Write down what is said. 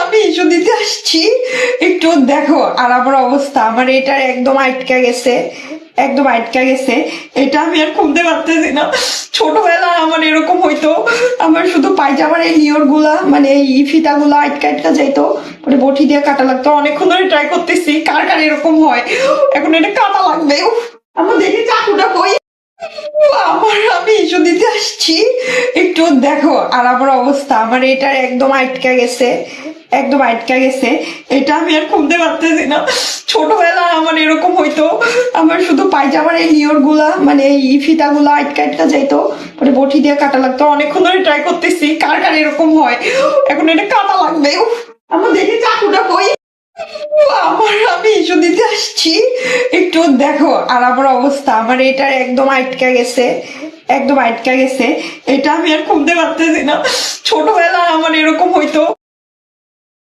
আমি ইস্যু দিতে আসছি, একটু দেখো। আর আমার অবস্থা, আমার এটা একদম আটকা গেছে, একদম আটকা গেছে। এটা আমি আর খুলতে পারতেছি না। ছোটবেলায় আমার এরকম হইতো, আমার শুধু পায়জামার এই লিওর গুলা, মানে এই ফিতা গুলা আটকা আটকা যাইতো, পরে বটি দিয়ে কাটা লাগতো। অনেকক্ষণ ধরে ট্রাই করতেছি, কার কার এরকম হয়। এখন এটা কাটা লাগবে। উফ, আমার দেখি চাকুটা কই। আমি ইস্যু দিতে আসছি, একটু দেখো। আর আমার অবস্থা, আমার এটা একদম আটকা গেছে, একদম আটকা গেছে। এটা আমি আর খুলতে পারতেছি না। ছোটবেলায় আমার এরকম হইতো, আমার শুধু পায়জামার এই লিওর গুলা, মানে এই ফিতা গুলা আটকা আটকা যাইতো, পরে বটি দিয়ে কাটা লাগতো। অনেকক্ষণ ধরে ট্রাই করতেছি, কার কার এরকম হয়। এখন এটা কাটা লাগবে। উফ, আমার দেখি চাকুটা কই। আমি ইস্যু দিতে আসছি, একটু দেখো। আর আমার অবস্থা, আমার এটা একদম আটকা গেছে, একদম আটকা গেছে। এটা আমি আর খুলতে পারতেছি না। ছোটবেলায় আমার এরকম হইতো।